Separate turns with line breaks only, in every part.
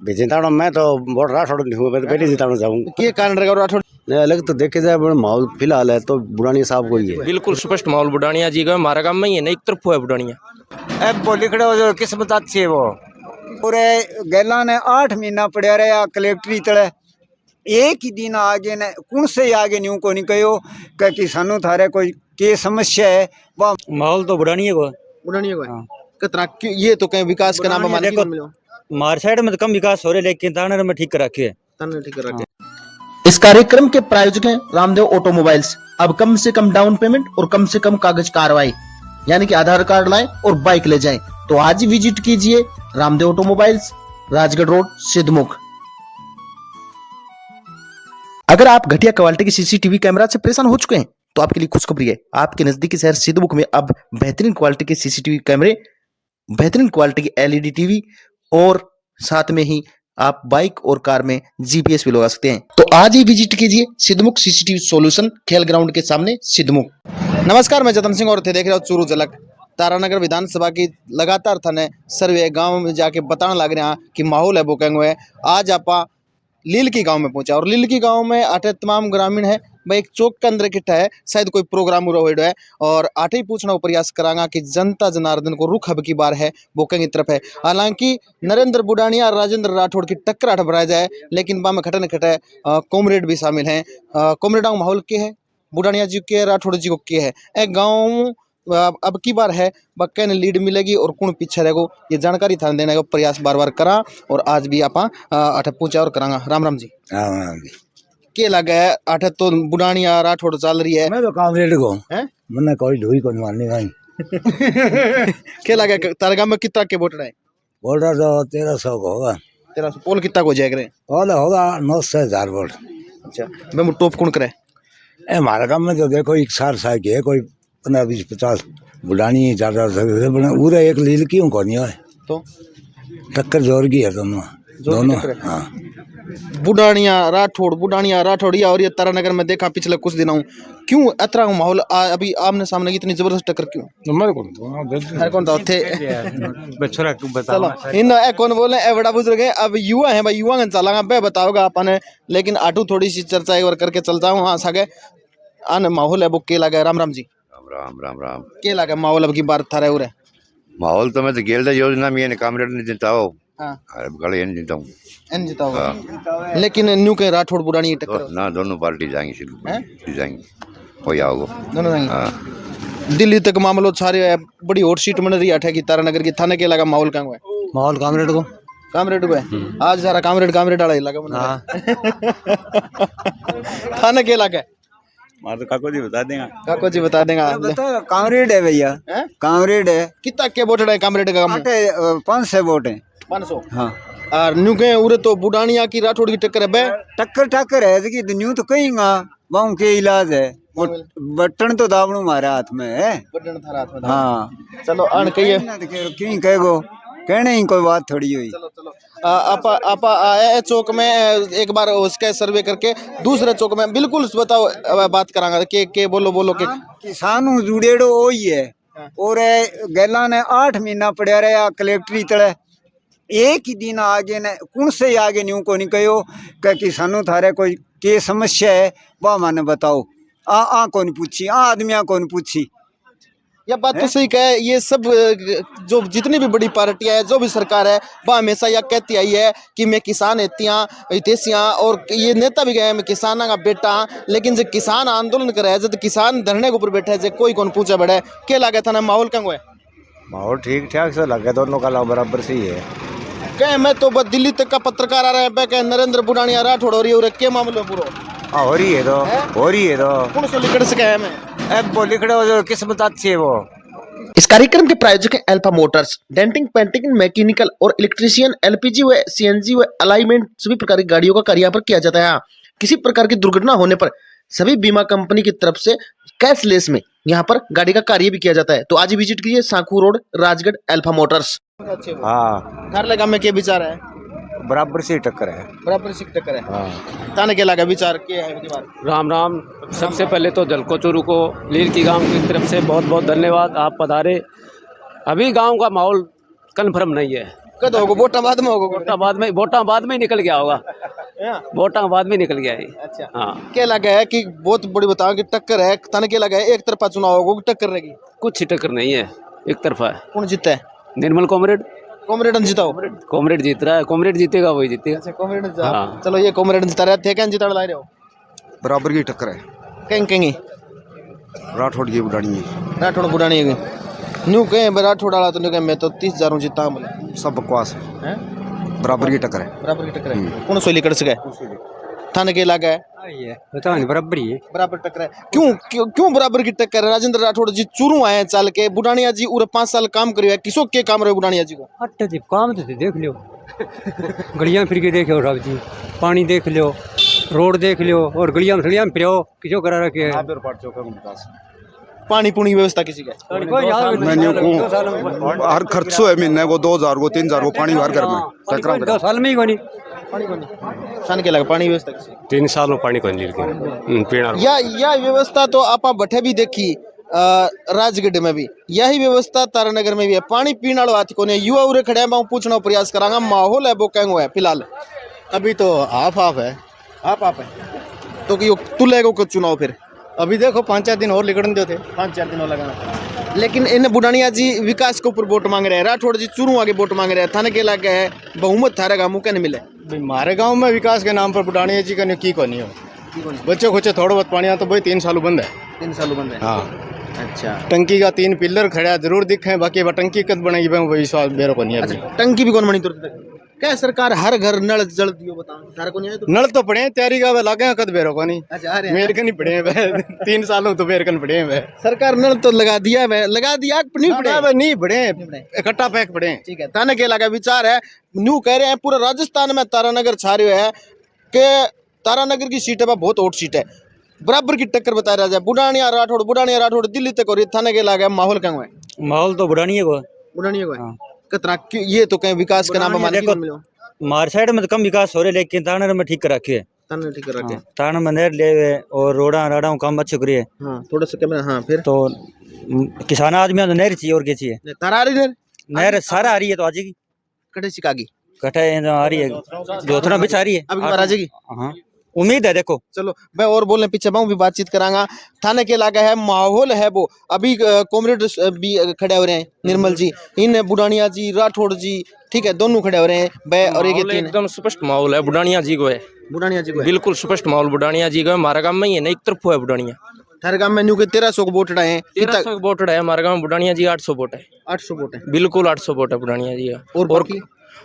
जितानो मैं तो वोट राठौड़ हूँ, मैं तो पहले जिताना चाहूँगा।
क्या कारण रहेगा राठौड़?
नहीं, अलग तो देखे जाए माहौल फिलहाल है तो बुढ़ानी साहब को ही है।
बिल्कुल स्पष्ट माहौल बुढ़ानिया जी का हमारा काम में ही है ना, एक तरफ हुआ है बुढ़ानिया।
अब बोली खड़े हो जो किस्मत अच्छी है वो पूरे गैला ने 8 महीना पड़ा रहा कलेक्टरी तले एक ही दिन आगे ने कौन से आगे न्यू को नहीं कहो कि सानू थारे कोई के समस्या है वह
माहौल तो बुढ़ानी को
बुढ़ानिया को है। कितना ये तो कहीं विकास का नाम माने
देखो, मार साइड में तो कम विकास हो रहे लेकिन तानर में ठीक कर रखे है।
ठीक कर रखे।
इस कार्यक्रम के प्रायोजक हैं रामदेव ऑटोमोबाइल्स। अब कम से कम डाउन पेमेंट और कम से कम कागज कार्रवाई, यानी कि आधार कार्ड लाएं और बाइक ले जाएं। तो आज ही विजिट कीजिए रामदेव ऑटोमोबाइल्स, राजगढ़ रोड, सिद्धमुख। अगर आप घटिया क्वालिटी की सीसीटीवी कैमरा से परेशान हो चुके हैं तो आपके लिए खुशखबरी है। आपके नजदीकी शहर सिद्धमुख में अब बेहतरीन क्वालिटी के सीसीटीवी कैमरे, बेहतरीन क्वालिटी की एलईडी टीवी और साथ में ही आप बाइक और कार में जीपीएस भी लगा सकते हैं। तो आज ही विजिट कीजिए सिद्धमुख सीसीटीवी सॉल्यूशन, खेल ग्राउंड के सामने, सिद्धमुख।
नमस्कार, मैं जतन सिंह और थे देख रहे हो चूरू झलक। तारानगर विधानसभा की लगातार थाने सर्वे गांव में जाके बताने लग रहे हैं कि माहौल है बुकेंग हुए। आज आप लीलकी गांव में पहुंचा और लीलकी गांव में आठे तमाम ग्रामीण है भाई, एक चौक के अंदर इकट्ठा है, शायद कोई प्रोग्राम हो रहा है और आठे ही पूछना को प्रयास करांगा कि जनता जनार्दन को रुख अब की बार है बुकेंग की तरफ है। हालांकि नरेंद्र बुढ़ानिया और राजेंद्र राठौड़ की टक्कर आठ भरा जाए, लेकिन बा में खटे न खटे कॉमरेड भी शामिल हैं। कॉमरेडों का माहौल क्या है, बुढ़ानिया जी के, राठौड़ जी को क्या है, एक गाँव अब की बार है बक्के ने लीड मिलेगी और कौन पीछे रहेगो, ये जानकारी थाने देने का प्रयास बार बार करा और आज भी आप अठ पूछा और करांगा। राम राम जी। क्या लगा है अठ तो बुढ़ानिया राठौड़ चल रही है?
मैं तो कामरेड को
हैं,
मैंने कोई ढोई को मारने का
क्या लगा तारे गांव में कितना के वोट रहे?
बोल रहा तो 1300 को होगा।
1300 पोल कितना को जाएगा?
होगा 900,000 वोट।
अच्छा, मैं टॉप कौन करे?
हमारा काम में तो देखो एक सार साल के कोई 15-20-50 बुढ़ानी ज्यादा पूरा एक लील क्यों को नहीं है
तो
टक्कर जोर की है दोनों हाँ।
बुढ़ानिया राठौड़ और ये तारानगर में देखा पिछले कुछ दिनों क्यों अतरा माहौल अभी आमने सामने इतनी जबरदस्त टक्कर क्यों? कौन था थे चलो इन कौन बोले ए बड़ा बुजुर्ग है, अब युवा है भाई, युवा चलागा बे बताओगा आपने, लेकिन आटू थोड़ी सी चर्चा एक बार करके चलता हूँ। हाँ सके आन माहौल है वो के लगा? राम राम जी।
राम
के लगा माहौल अब की बार था रहे उरे?
माहौल तो मैं तो गेल योजना में कामरेड ने जिताओ।
हाँ
गले नहीं जिताऊं
एन जिताओ, लेकिन न्यू के राठौड़ बुढ़ानी टक्कर
ना, दोनों पार्टी जाएंगी हो जाओगे
दोनों जाएंगे। दिल्ली तक मामलो सारे बड़ी हॉट सीट बन रही है कि तारानगर की, थाने के लगा माहौल कहाँ हुआ?
माहौल कामरेड को
है आज सारा कामरेड वाला ही लगा थाने के लगा
तो काको जी बता देगा
कामरेड है भैया, कामरेड है।
कितना के वोट है कामरेड का?
500 वोट है।
500
हाँ।
और न्यू के उरे तो बुढ़ानिया की राठौड़ की टक्कर है बे?
टक्कर है कि न्यू तो कहींगा वहाँ के इलाज है, बटन तो दाबड़ू हमारे हाथ में है।
बटन था हाथ में।
हाँ
चलो अन कहिए
क्यों कहेगो, कहने ही कोई बात थोड़ी हुई।
चलो आप आए चौक में एक बार उसका सर्वे करके दूसरे चौक में बिल्कुल बताओ बात करांगा के बोलो के
किसानों जुड़ेड़ो वो ही है और गैला ने 8 महीना पड़ा रहा कलेक्टरी तले एक ही दिन आगे ने कौन से आगे न्यू को नहीं कहो कि किसानों थारे कोई के समस्या है वह माने बताओ। कौन पूछी, आदमिया कौन पूछी?
यह बात तो सही कहे। ये सब जो जितनी भी बड़ी पार्टियां है, जो भी सरकार है, वह हमेशा यह कहती आई है कि मैं किसान हितेशियाँ और ये नेता भी गए मैं किसान का बेटा, लेकिन जो किसान आंदोलन करे जब किसान धरने के ऊपर बैठे है कोई कौन पूछा बड़े क्या लगा था ना माहौल कहाँ हुआ?
माहौल ठीक ठाक से लगे, दोनों का बराबर से ही है।
कहे मैं तो बस दिल्ली तक का पत्रकार आ रहे हैं कहे नरेंद्र बुढ़ानिया राठौड़ हो रही है क्या मामला पूरा
हो रही है तो
कौन से लिखड़ से कहे मैं
अब वो लिखड़े हो जो किस्मत अच्छी है वो।
इस कार्यक्रम के प्रायोजक हैं alpha Motors, denting, painting, mechanical और इलेक्ट्रीशियन, एलपीजी व सीएनजी व अलाइनमेंट सभी प्रकार की गाड़ियों का कार्य यहाँ पर किया जाता है। किसी प्रकार की दुर्घटना होने पर सभी बीमा कंपनी की तरफ से कैशलेस में यहाँ पर गाड़ी का कार्य भी किया जाता है। तो आज ही विजिट कीजिए सांखू रोड, राजगढ़, अल्फा मोटर्स।
हाँ
घर लगा में क्या विचार है?
बराबर से टक्कर है,
बराबर से टक्कर है। ताने के लगा विचार क्या है?
राम राम। सबसे पहले तो जलको चूरू को लीलकी गांव की तरफ से बहुत बहुत धन्यवाद, आप पधारे। अभी गांव का माहौल कन्फर्म नहीं है,
कद होगा वोटा बाद में होगा
वोटा बाद में ही निकल गया होगा। वोटा बाद में निकल गया है।
अच्छा
हाँ,
क्या लगा है कि बहुत बड़ी बताओ कि टक्कर है, तन क्या लगा है एक तरफा चुनाव होगा कि टक्कर रहेगी?
कुछ टक्कर नहीं है, एक तरफा है।
कौन जीता है?
निर्मल कॉमरेड
कॉमरेड जिताओ।
कॉमरेड जीत रहा है, कॉमरेड जीतेगा वही जीतेगा।
अच्छा कॉमरेड
हाँ।
चलो ये कॉमरेड जिता रहे थे, क्या जिता ला रहे हो?
बराबर की टक्कर है।
कहीं कहीं
राठौड़ की बुढ़ानी है,
राठौड़ बुढ़ानी है न्यू कहें राठौड़ वाला तो नहीं कहें मैं तो 30,000 जीता हूं बोले।
सब बकवास है, बराबर की टक्कर है।
बराबर की टक्कर है। कौन सोली कर सके थाने के इलाका है
पता नहीं, बराबर ही है।
बराबर टक्कर है। क्यों बराबर की टक्कर है? राजेंद्र राठौड़ जी चूरू आए हैं चल के, बुढ़ानिया जी उरे 5 साल काम करियो है, किसो के काम रहे बुढ़ानिया जी को?
अट्ठे जी काम तो देख लो, गलियां फिर के देखो राव जी, पानी देख लो, रोड देख लो, और गलियां सड़ियां में फिरो किसो करा रखे है।
पानी पुणी व्यवस्था किसी का?
हर खर्चो है महीने को 2,000 को 3,000 को पानी हर घर में
2 साल में ही कोनी
पानी सान के लगा पानी व्यवस्था किसी?
3 साल में पानी कौन पीना।
या व्यवस्था तो आपा बठे भी देखी राजगढ़ में भी यही व्यवस्था तारानगर में भी है। पानी पीने वाला बात को युवा उरे खड़े मैं पूछना प्रयास करांगा माहौल है वो कहेंगे है फिलहाल
अभी तो हाफ है।
आप है तो कि तू लेगो को चुनाव फिर
अभी देखो 5-4 दिन और लिखने दो थे।
5-4 दिन और लगाना। लेकिन इन बुढ़ानिया जी विकास के ऊपर वोट मांग रहे हैं, राठौड़ जी चूरू आगे वोट मांग रहे हैं, थाने के इलाके है बहुमत थारे गाँव मुँह नहीं मिले।
हमारे गांव में विकास के नाम पर बुढ़ानिया जी का की को नहीं हो। बच्चे खुचे थोड़ा बहुत पानी आता भाई 3 साल बंद है।
3 साल बंद है।
हाँ
अच्छा
टंकी का 3 पिलर खड़ा जरूर दिखे, बाकी वह टंकी कद बनाई विश्वास बेरो को नहीं है।
टंकी भी कौन बनी तुरंत? क्या सरकार हर घर नल जल दियो बताओ थारे को नहीं है?
नल तो पड़े तैयारी का लगे कद बेरो को नहीं।
अच्छा आ रहे हैं।
मेरे कन ही पड़े हैं 3 सालों तो मेरे कन पड़े हैं।
सरकार नल तो लगा दिया है, लगा दिया नहीं पड़े?
नहीं पड़े, इकट्ठा पैक पड़े।
ठीक है थाने के इलाका विचार है न्यू कह रहे हैं पूरे राजस्थान में तारानगर छा रहे है कि तारानगर की सीट है बहुत ओट सीट है, बराबर की टक्कर बता रहा है। बुढ़ानिया राठौड़ दिल्ली तक और थाने के इलाका माहौल क्या है?
माहौल तो बुढ़ानी को
कितना ये तो कहीं विकास के नाम पर माने क्यों मिलो?
हमारे साइड में तो कम विकास हो रहे, लेकिन तानर में ठीक कर रखे है।
थाने ठीक कर रखे
तानर में नहर ले हुए और रोड़ा काम अच्छे करिए।
हाँ थोड़ा सा कैमरा। हाँ फिर
तो किसान आदमी तो नहर चाहिए और क्या चाहिए?
तारा आ रही है
नहर सारा आ रही है तो आ जाएगी।
कटे सिकागी
कटे आ रही है, जोतना बिच आ रही है,
अब आ जाएगी।
हाँ उम्मीद है। देखो
चलो मैं और बोलने पीछे भी बातचीत करांगा। थाने के इलाका है माहौल है वो अभी कॉमरेड भी खड़े हो रहे हैं, निर्मल जी, इन बुढ़ानिया जी, राठौड़ जी, ठीक है दोनों खड़े हो रहे हैं बे और एक तीन।
एकदम स्पष्ट माहौल है बुढ़ानिया जी को है।
बुढ़ानिया जी को
बिल्कुल स्पष्ट माहौल बुढ़ानिया जी का है। हमारा गांव में ही है ना, एक तरफ है बुढ़ानिया।
थारे गांव में न्यू के 1300 वोट रहे हैं।
1300 वोट है हमारे गांव में, बुढ़ानिया जी 800 वोट है।
800 वोट है
बिल्कुल 800 वोट है बुढ़ानिया जी का।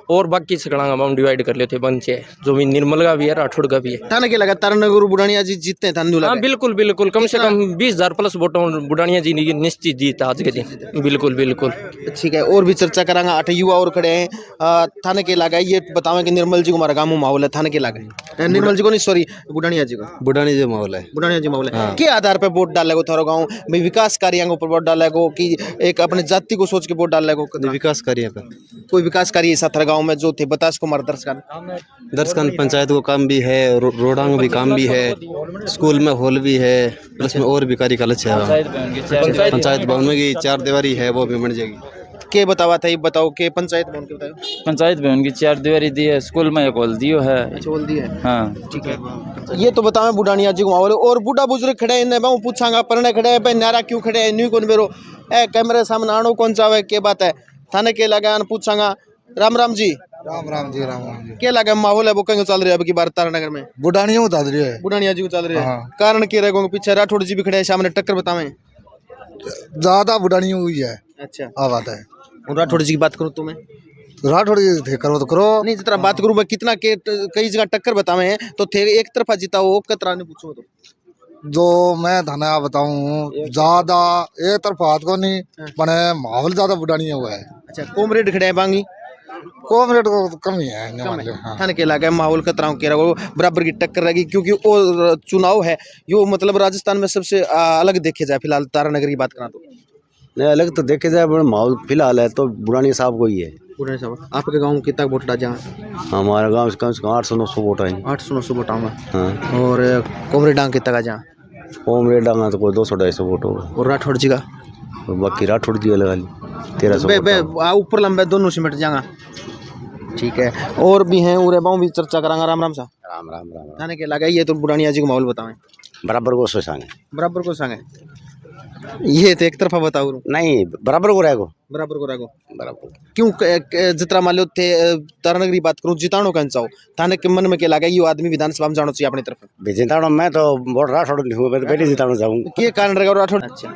और बाकी सकड़ांगा हम डिवाइड कर लेते बंचे जो भी निर्मल का भी है, राठौड़ का भी है।
थाने के लगा तारानगर बुढ़ानिया जी जीतते हैं थाने
हाँ बिल्कुल बिल्कुल, कम से कम 20,000 प्लस वोटों बुढ़ानिया जी निश्चित जीत आज के दिन। बिल्कुल बिल्कुल
ठीक है और भी चर्चा करांगा। 8 युवा और खड़े हैं थाने के इलाका। ये बतावे कि निर्मल जी को हमारा गाँव में माहौल है थाने के इलाका? निर्मल जी को नहीं सॉरी बुढ़ानिया जी को।
बुढ़ानिया जी माहौल है।
बुढ़ानिया जी माहौल है। के आधार पर वोट डालेगो थारो गाँव में? विकास कार्यों के ऊपर वोट डालेगो कि एक अपने जाति को सोच के वोट डालेगो?
विकास कार्य का
कोई विकास कार्य ऐसा थारे गाँव में जो थे बता कुमार
दर्शकन पंचायत को काम भी है, रोडांग भी काम भी है, स्कूल में हॉल भी है, प्लस में और भी कार्य कलच है। पंचायत भवन में की 4 दीवारी है वो भी बन जाएगी।
के बतावा था ये बताओ के पंचायत भवन के बताओ?
पंचायत भवन की 4 दीवारी दी है, स्कूल में एक हॉल दियो है।
हॉल दी है
हाँ
ठीक है। ये तो बतावे बुढ़ानिया जी को माहौल और बूढ़ा बुजुर्ग खड़े हैं मैं पूछांगा परने खड़े हैं भाई नारा क्यों खड़े हैं न्यू कौन बेरो ए कैमरे सामने आनो कौन चावे के बात है? थाने के लगा पूछांगा। राम जी
राम जी
क्या लगा माहौल है वो कहीं चल रही है अब की बार तारानगर में?
बुढ़ानिया को चल रही है।
बुढ़ानिया जी को चल रही है। कारण क्या रहेगा पीछे? राठौड़ जी भी खड़े हैं सामने, टक्कर बतावे।
ज्यादा बुढ़ानिया हुई है।
अच्छा
आ बात है।
राठौड़ जी की बात करूँ तो मैं
राठौड़ जी थे करो तो करो
नहीं जितना बात करूँ मैं कितना के कई जगह टक्कर बतावे हैं तो थे एक तरफा जीता हो कतरा ने पूछो तो
जो मैं थाना बताऊं ज्यादा एक तरफ हाथ को नहीं बने माहौल ज्यादा बुढ़ानिया हुआ है।
अच्छा कॉमरेड खड़े हैं बांगी
कॉमरेड को तो कम ही है।
थाने के इलाके माहौल खतराओं के बराबर की टक्कर रहेगी क्योंकि वो चुनाव है यो मतलब राजस्थान में सबसे अलग देखे जाए फिलहाल तारानगर की बात करा तो
नहीं अलग तो देखे जाए माहौल फिलहाल है तो बुढ़ानिया साहब को ही है।
बुढ़ानिया साहब आपके गाँव कितना वोट डाल जहाँ?
हमारे गाँव से कम 800-900 वोट आए।
800-900 वोट आऊँगा।
हाँ
और कॉमरेड डांग कितना का जहाँ?
कॉमरेड डांगा तो कोई 200-250 वोट होगा।
और राठौड़ जी का?
बाकी राठौड़ जी लगा ली 1300
ऊपर लंबे दोनों सिमट जाएगा। ठीक है, और भी हैं उरे बाऊ भी चर्चा करांगा। राम राम सा
राम राम राम राम
थाने के लगा ये तो बुढ़ानिया जी को माहौल बताएं।
बराबर को सोचांगे
बराबर को संगे ये तो एक तरफा बताओ
नहीं बराबर को रहेगो
बराबर को रखो
बराबर
क्यों जितना मान लो थे तारानगरी बात करूं जिताणो कन चाहो थाने के मन में क्या लगा ये आदमी विधानसभा में जानो चाहिए अपनी तरफ
जिताणो मैं तो वोट राठौड़ हूँ मैं तो पहले जिताणो जाऊँ
के कारण रहेगा राठौड़। अच्छा,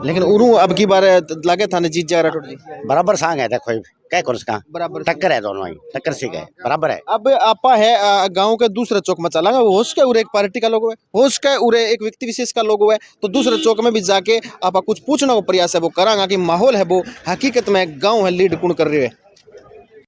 लेकिन उरू अब की बार लगे थाने जीत जाए राठौड़ जी
बराबर सांग है देखो क्या कर उसका
बराबर
टक्कर है दोनों ही टक्कर से है बराबर है।
अब आपा है गांव के दूसरे चौक में चलांगा वो होश के उरे एक पार्टी का लोगो है होश के उरे एक व्यक्ति विशेष का लोगो है तो दूसरे चौक में भी जाके आपा कुछ पूछना को प्रयास है वो करांगा कि माहौल है वो हकीकत में गांव है लीड कौन कर रही है।